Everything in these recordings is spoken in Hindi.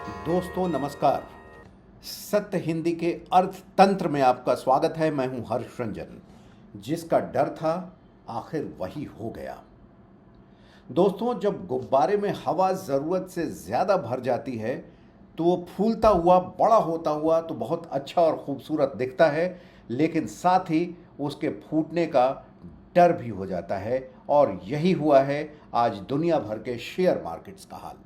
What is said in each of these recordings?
दोस्तों नमस्कार। सत्य हिंदी के अर्थतंत्र में आपका स्वागत है। मैं हूं हर्ष रंजन। जिसका डर था आखिर वही हो गया। दोस्तों, जब गुब्बारे में हवा ज़रूरत से ज़्यादा भर जाती है तो वो फूलता हुआ बड़ा होता हुआ तो बहुत अच्छा और ख़ूबसूरत दिखता है, लेकिन साथ ही उसके फूटने का डर भी हो जाता है। और यही हुआ है आज दुनिया भर के शेयर मार्केट्स का हाल।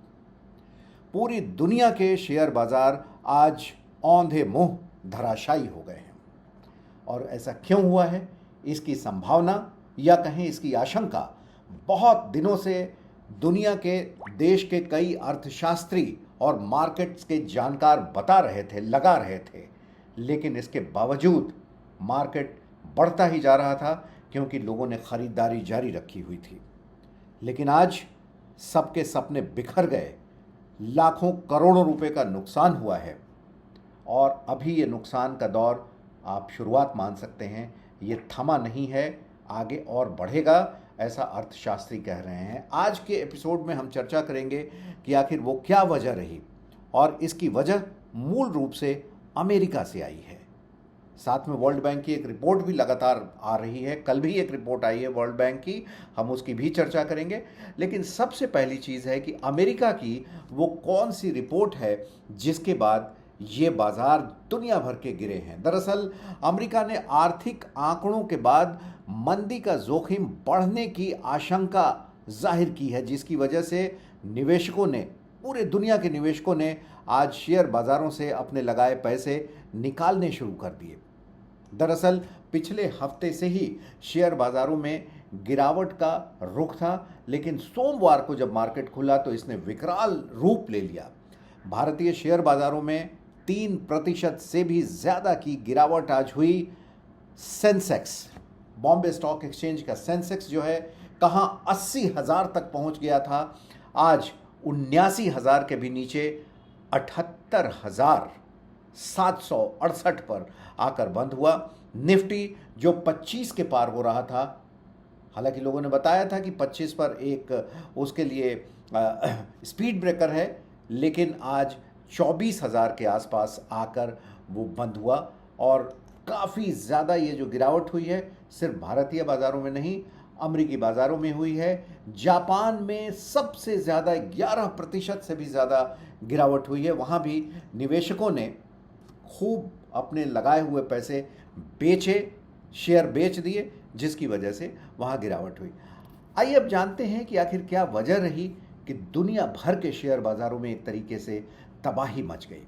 पूरी दुनिया के शेयर बाजार आज औंधे मुंह धराशायी हो गए हैं। और ऐसा क्यों हुआ है, इसकी संभावना या कहें इसकी आशंका बहुत दिनों से दुनिया के देश के कई अर्थशास्त्री और मार्केट्स के जानकार बता रहे थे, लगा रहे थे। लेकिन इसके बावजूद मार्केट बढ़ता ही जा रहा था क्योंकि लोगों ने खरीदारी जारी रखी हुई थी। लेकिन आज सबके सपने बिखर गए, लाखों करोड़ों रुपए का नुकसान हुआ है। और अभी ये नुकसान का दौर आप शुरुआत मान सकते हैं, ये थमा नहीं है, आगे और बढ़ेगा, ऐसा अर्थशास्त्री कह रहे हैं। आज के एपिसोड में हम चर्चा करेंगे कि आखिर वो क्या वजह रही और इसकी वजह मूल रूप से अमेरिका से आई है। साथ में वर्ल्ड बैंक की एक रिपोर्ट भी लगातार आ रही है। कल भी एक रिपोर्ट आई है वर्ल्ड बैंक की, हम उसकी भी चर्चा करेंगे। लेकिन सबसे पहली चीज़ है कि अमेरिका की वो कौन सी रिपोर्ट है जिसके बाद ये बाजार दुनिया भर के गिरे हैं। दरअसल अमेरिका ने आर्थिक आंकड़ों के बाद मंदी का जोखिम बढ़ने की आशंका जाहिर की है, जिसकी वजह से निवेशकों ने, पूरे दुनिया के निवेशकों ने आज शेयर बाज़ारों से अपने लगाए पैसे निकालने शुरू कर दिए। दरअसल पिछले हफ्ते से ही शेयर बाज़ारों में गिरावट का रुख था, लेकिन सोमवार को जब मार्केट खुला तो इसने विकराल रूप ले लिया। भारतीय शेयर बाज़ारों में 3% से भी ज़्यादा की गिरावट आज हुई। सेंसेक्स, बॉम्बे स्टॉक एक्सचेंज का सेंसेक्स जो है, कहाँ 80,000 तक पहुंच गया था, आज 79,000 के भी नीचे 78,768 पर आकर बंद हुआ। निफ्टी जो 25 के पार हो रहा था, हालांकि लोगों ने बताया था कि 25 पर एक उसके लिए स्पीड ब्रेकर है, लेकिन आज 24,000 के आसपास आकर वो बंद हुआ। और काफ़ी ज़्यादा ये जो गिरावट हुई है सिर्फ भारतीय बाज़ारों में नहीं, अमेरिकी बाज़ारों में हुई है। जापान में सबसे ज़्यादा 11% से भी ज़्यादा गिरावट हुई है। वहाँ भी निवेशकों ने खूब अपने लगाए हुए पैसे बेचे, शेयर बेच दिए, जिसकी वजह से वहाँ गिरावट हुई। आइए अब जानते हैं कि आखिर क्या वजह रही कि दुनिया भर के शेयर बाज़ारों में एक तरीके से तबाही मच गई।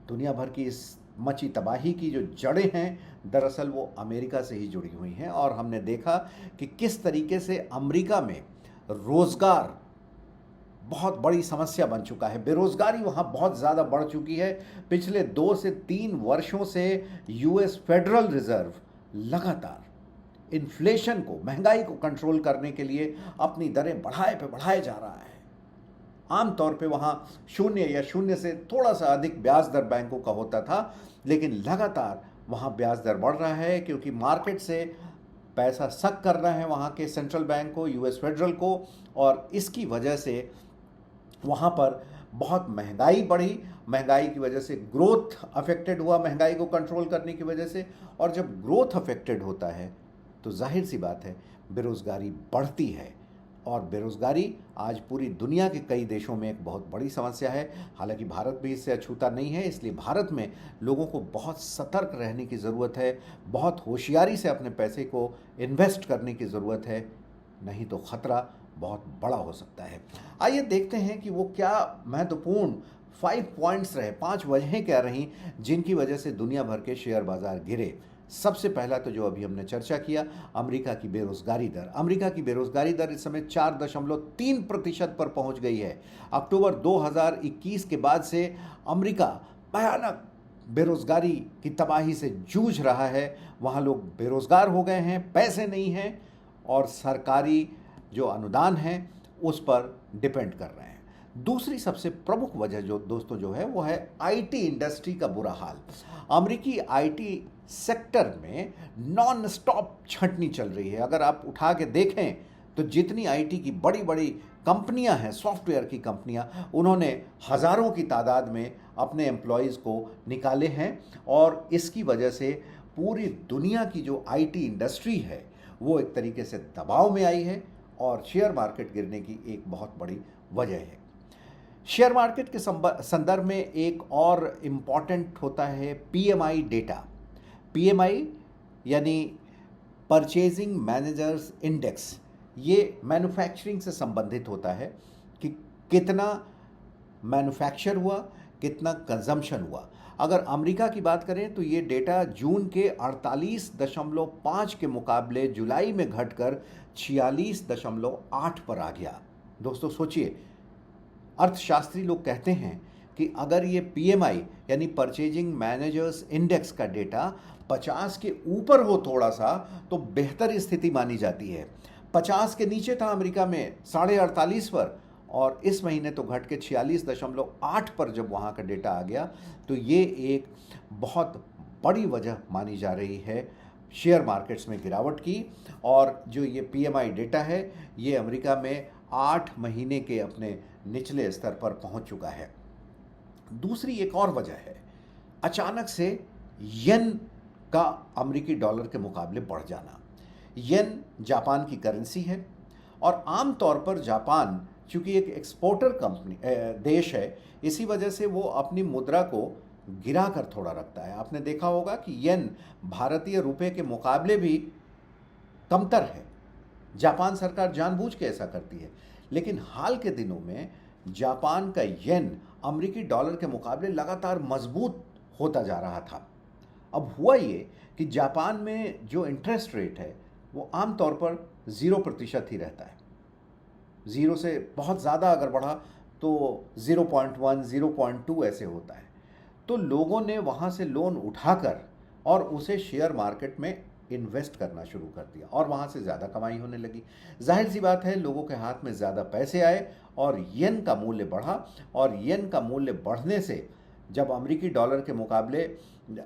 दुनिया भर की इस मची तबाही की जो जड़ें हैं, दरअसल वो अमेरिका से ही जुड़ी हुई हैं। और हमने देखा कि किस तरीके से अमेरिका में रोज़गार बहुत बड़ी समस्या बन चुका है। बेरोज़गारी वहाँ बहुत ज़्यादा बढ़ चुकी है। पिछले 2 से 3 वर्षों से यूएस फेडरल रिज़र्व लगातार इन्फ्लेशन को, महंगाई को कंट्रोल करने के लिए अपनी दरें बढ़ाए जा रहा है। आमतौर पे वहाँ 0 या 0 से थोड़ा सा अधिक ब्याज दर बैंकों का होता था, लेकिन लगातार वहाँ ब्याज दर बढ़ रहा है क्योंकि मार्केट से पैसा सक कर रहे हैं वहाँ के सेंट्रल बैंक को, यूएस फेडरल को। और इसकी वजह से वहाँ पर बहुत महंगाई बढ़ी। महंगाई की वजह से ग्रोथ अफेक्टेड हुआ, महंगाई को कंट्रोल करने की वजह से। और जब ग्रोथ अफेक्टेड होता है तो जाहिर सी बात है बेरोज़गारी बढ़ती है। और बेरोज़गारी आज पूरी दुनिया के कई देशों में एक बहुत बड़ी समस्या है। हालांकि भारत भी इससे अछूता नहीं है, इसलिए भारत में लोगों को बहुत सतर्क रहने की ज़रूरत है, बहुत होशियारी से अपने पैसे को इन्वेस्ट करने की ज़रूरत है, नहीं तो ख़तरा बहुत बड़ा हो सकता है। आइए देखते हैं कि वो क्या महत्वपूर्ण 5 पॉइंट्स रहे, 5 वजहें क्या रहीं जिनकी वजह से दुनिया भर के शेयर बाज़ार गिरे। सबसे पहला तो जो अभी हमने चर्चा किया, अमेरिका की बेरोज़गारी दर। अमेरिका की बेरोज़गारी दर इस समय 4.3% पर पहुंच गई है। अक्टूबर 2021 के बाद से अमेरिका भयानक बेरोज़गारी की तबाही से जूझ रहा है। वहाँ लोग बेरोज़गार हो गए हैं, पैसे नहीं हैं और सरकारी जो अनुदान है उस पर डिपेंड कर रहे हैं। दूसरी सबसे प्रमुख वजह जो दोस्तों जो है वो है आईटी इंडस्ट्री का बुरा हाल। अमेरिकी आईटी सेक्टर में नॉन स्टॉप छंटनी चल रही है। अगर आप उठा के देखें तो जितनी आईटी की बड़ी बड़ी कंपनियां हैं, सॉफ्टवेयर की कंपनियां, उन्होंने हज़ारों की तादाद में अपने एम्प्लॉयज़ को निकाले हैं और इसकी वजह से पूरी दुनिया की जो आईटी इंडस्ट्री है वो एक तरीके से दबाव में आई है और शेयर मार्केट गिरने की एक बहुत बड़ी वजह है। शेयर मार्केट के संदर्भ में एक और इम्पॉर्टेंट होता है पीएमआई डेटा। पीएमआई यानी परचेजिंग मैनेजर्स इंडेक्स, ये मैन्युफैक्चरिंग से संबंधित होता है कि कितना मैन्युफैक्चर हुआ, कितना कंजम्पशन हुआ। अगर अमेरिका की बात करें तो ये डेटा जून के 48.5 के मुकाबले जुलाई में घटकर 46.8 पर आ गया। दोस्तों सोचिए, अर्थशास्त्री लोग कहते हैं कि अगर ये पीएमआई यानी परचेजिंग मैनेजर्स इंडेक्स का डेटा 50 के ऊपर हो थोड़ा सा तो बेहतर स्थिति मानी जाती है। 50 के नीचे था अमेरिका में 48.5 पर, और इस महीने तो घट के 46.8 पर जब वहाँ का डेटा आ गया, तो ये एक बहुत बड़ी वजह मानी जा रही है शेयर मार्केट्स में गिरावट की। और जो ये पीएमआई डेटा है ये अमेरिका में 8 महीने के अपने निचले स्तर पर पहुँच चुका है। दूसरी एक और वजह है अचानक से येन का अमेरिकी डॉलर के मुकाबले बढ़ जाना। येन जापान की करेंसी है और आमतौर पर जापान चूँकि एक एक्सपोर्टर देश है, इसी वजह से वो अपनी मुद्रा को गिरा कर थोड़ा रखता है। आपने देखा होगा कि येन भारतीय रुपए के मुकाबले भी कमतर है। जापान सरकार जानबूझ के ऐसा करती है, लेकिन हाल के दिनों में जापान का येन अमेरिकी डॉलर के मुकाबले लगातार मजबूत होता जा रहा था। अब हुआ ये कि जापान में जो इंटरेस्ट रेट है वो आमतौर पर 0% ही रहता है। 0 से बहुत ज़्यादा अगर बढ़ा तो 0.1, 0.2 ऐसे होता है। तो लोगों ने वहाँ से लोन उठाकर और उसे शेयर मार्केट में इन्वेस्ट करना शुरू कर दिया और वहाँ से ज़्यादा कमाई होने लगी। जाहिर सी बात है, लोगों के हाथ में ज़्यादा पैसे आए और येन का मूल्य बढ़ा, और येन का मूल्य बढ़ने से जब अमेरिकी डॉलर के मुकाबले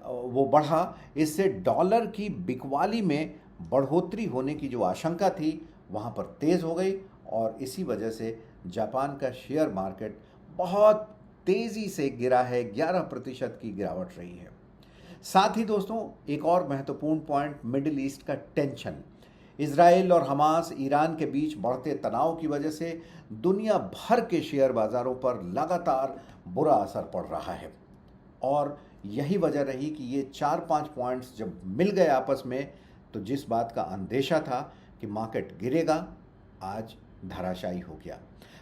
वो बढ़ा, इससे डॉलर की बिकवाली में बढ़ोतरी होने की जो आशंका थी वहाँ पर तेज़ हो गई, और इसी वजह से जापान का शेयर मार्केट बहुत तेज़ी से गिरा है। 11% की गिरावट रही है। साथ ही दोस्तों एक और महत्वपूर्ण पॉइंट, मिडिल ईस्ट का टेंशन। इजराइल और हमास, ईरान के बीच बढ़ते तनाव की वजह से दुनिया भर के शेयर बाज़ारों पर लगातार बुरा असर पड़ रहा है, और यही वजह रही कि ये 4-5 पॉइंट्स जब मिल गए आपस में, तो जिस बात का अंदेशा था कि मार्केट गिरेगा, आज धराशायी हो गया।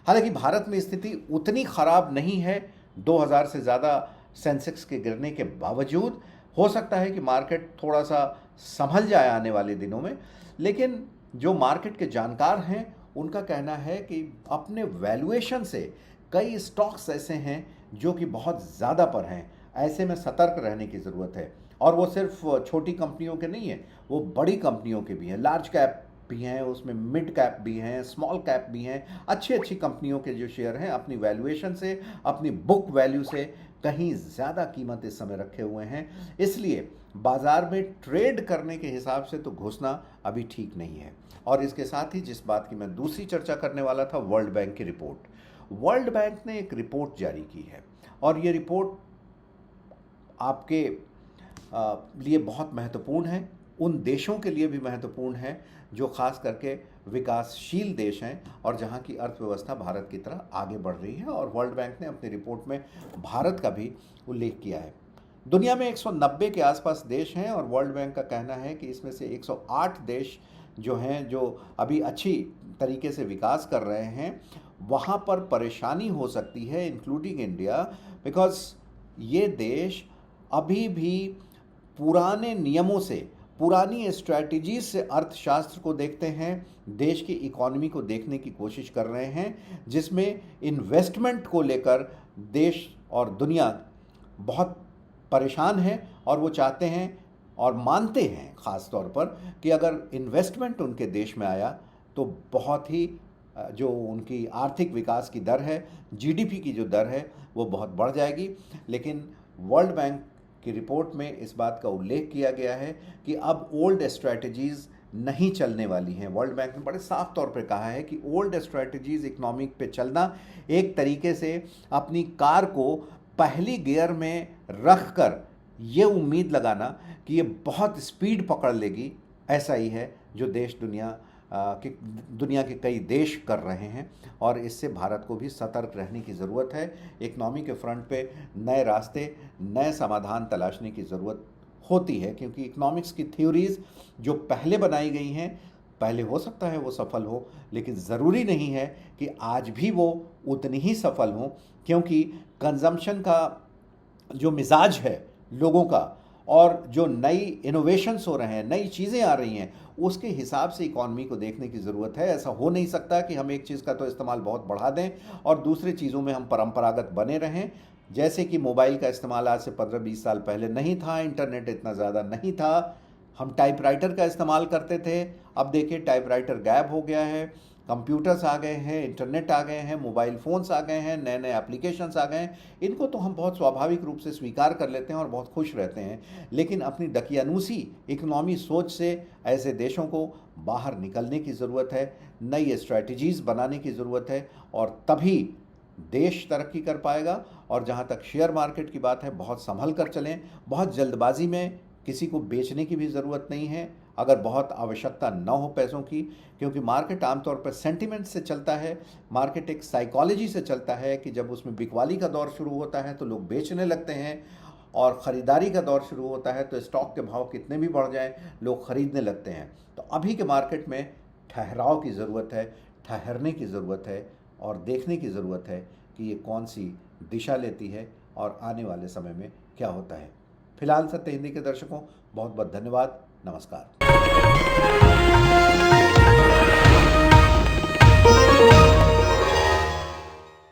हालांकि भारत में स्थिति उतनी खराब नहीं है। 2000 से ज़्यादा सेंसेक्स के गिरने के बावजूद हो सकता है कि मार्केट थोड़ा सा संभल जाए आने वाले दिनों में, लेकिन जो मार्केट के जानकार हैं उनका कहना है कि अपने वैल्यूएशन से कई स्टॉक्स ऐसे हैं जो कि बहुत ज़्यादा पर हैं। ऐसे में सतर्क रहने की ज़रूरत है, और वो सिर्फ छोटी कंपनियों के नहीं हैं, वो बड़ी कंपनियों के भी हैं। लार्ज कैप भी हैं, उसमें मिड कैप भी हैं, स्मॉल कैप भी हैं। अच्छी अच्छी कंपनियों के जो शेयर हैं अपनी वैल्यूएशन से, अपनी बुक वैल्यू से कहीं ज़्यादा कीमत इस समय रखे हुए हैं। इसलिए बाज़ार में ट्रेड करने के हिसाब से तो घुसना अभी ठीक नहीं है। और इसके साथ ही जिस बात की मैं दूसरी चर्चा करने वाला था, वर्ल्ड बैंक की रिपोर्ट। वर्ल्ड बैंक ने एक रिपोर्ट जारी की है, और ये रिपोर्ट आपके लिए बहुत महत्वपूर्ण है, उन देशों के लिए भी महत्वपूर्ण है जो खास करके विकासशील देश हैं और जहां की अर्थव्यवस्था भारत की तरह आगे बढ़ रही है। और वर्ल्ड बैंक ने अपनी रिपोर्ट में भारत का भी उल्लेख किया है। दुनिया में 190 के आसपास देश हैं, और वर्ल्ड बैंक का कहना है कि इसमें से 108 देश जो हैं, जो अभी अच्छी तरीके से विकास कर रहे हैं, वहाँ पर परेशानी हो सकती है, इंक्लूडिंग इंडिया, बिकॉज ये देश अभी भी पुराने नियमों से, पुरानी स्ट्रैटेजीज से अर्थशास्त्र को देखते हैं, देश की इकॉनमी को देखने की कोशिश कर रहे हैं, जिसमें इन्वेस्टमेंट को लेकर देश और दुनिया बहुत परेशान है। और वो चाहते हैं और मानते हैं ख़ास तौर पर कि अगर इन्वेस्टमेंट उनके देश में आया तो बहुत ही जो उनकी आर्थिक विकास की दर है, जीडीपी की जो दर है, वो बहुत बढ़ जाएगी। लेकिन वर्ल्ड बैंक की रिपोर्ट में इस बात का उल्लेख किया गया है कि अब ओल्ड स्ट्रैटेजीज़ नहीं चलने वाली हैं। वर्ल्ड बैंक ने बड़े साफ तौर पे कहा है कि ओल्ड स्ट्रेटजीज इकोनॉमिक पे चलना, एक तरीके से अपनी कार को पहली गियर में रख कर ये उम्मीद लगाना कि ये बहुत स्पीड पकड़ लेगी, ऐसा ही है जो दुनिया के कई देश कर रहे हैं। और इससे भारत को भी सतर्क रहने की ज़रूरत है। इकनॉमी के फ्रंट पे नए रास्ते, नए समाधान तलाशने की ज़रूरत होती है, क्योंकि इकोनॉमिक्स की थ्योरीज़ जो पहले बनाई गई हैं, पहले हो सकता है वो सफल हो, लेकिन ज़रूरी नहीं है कि आज भी वो उतनी ही सफल हों, क्योंकि कंजम्पशन का जो मिजाज है लोगों का और जो नई इनोवेशंस हो रहे हैं, नई चीज़ें आ रही हैं, उसके हिसाब से इकॉनमी को देखने की ज़रूरत है। ऐसा हो नहीं सकता कि हम एक चीज़ का तो इस्तेमाल बहुत बढ़ा दें और दूसरी चीज़ों में हम परंपरागत बने रहें। जैसे कि मोबाइल का इस्तेमाल आज से 15-20 साल पहले नहीं था, इंटरनेट इतना ज़्यादा नहीं था, हम टाइपराइटर का इस्तेमाल करते थे। अब देखिए टाइपराइटर गायब हो गया है, कंप्यूटर्स आ गए हैं, इंटरनेट आ गए हैं, मोबाइल फ़ोन्स आ गए हैं, नए नए एप्लीकेशंस आ गए हैं। इनको तो हम बहुत स्वाभाविक रूप से स्वीकार कर लेते हैं और बहुत खुश रहते हैं, लेकिन अपनी दकियानूसी इकोनॉमी सोच से ऐसे देशों को बाहर निकलने की ज़रूरत है, नई स्ट्रैटेजीज़ बनाने की ज़रूरत है, और तभी देश तरक्की कर पाएगा। और जहाँ तक शेयर मार्केट की बात है, बहुत संभल कर चलें, बहुत जल्दबाजी में किसी को बेचने की भी ज़रूरत नहीं है, अगर बहुत आवश्यकता न हो पैसों की, क्योंकि मार्केट आमतौर पर सेंटिमेंट से चलता है। मार्केट एक साइकोलॉजी से चलता है कि जब उसमें बिकवाली का दौर शुरू होता है तो लोग बेचने लगते हैं, और ख़रीदारी का दौर शुरू होता है तो स्टॉक के भाव कितने भी बढ़ जाएं, लोग ख़रीदने लगते हैं। तो अभी के मार्केट में ठहराव की ज़रूरत है, ठहरने की ज़रूरत है, और देखने की ज़रूरत है कि ये कौन सी दिशा लेती है और आने वाले समय में क्या होता है। फिलहाल सत्य हिंदी के दर्शकों, बहुत बहुत धन्यवाद। नमस्कार।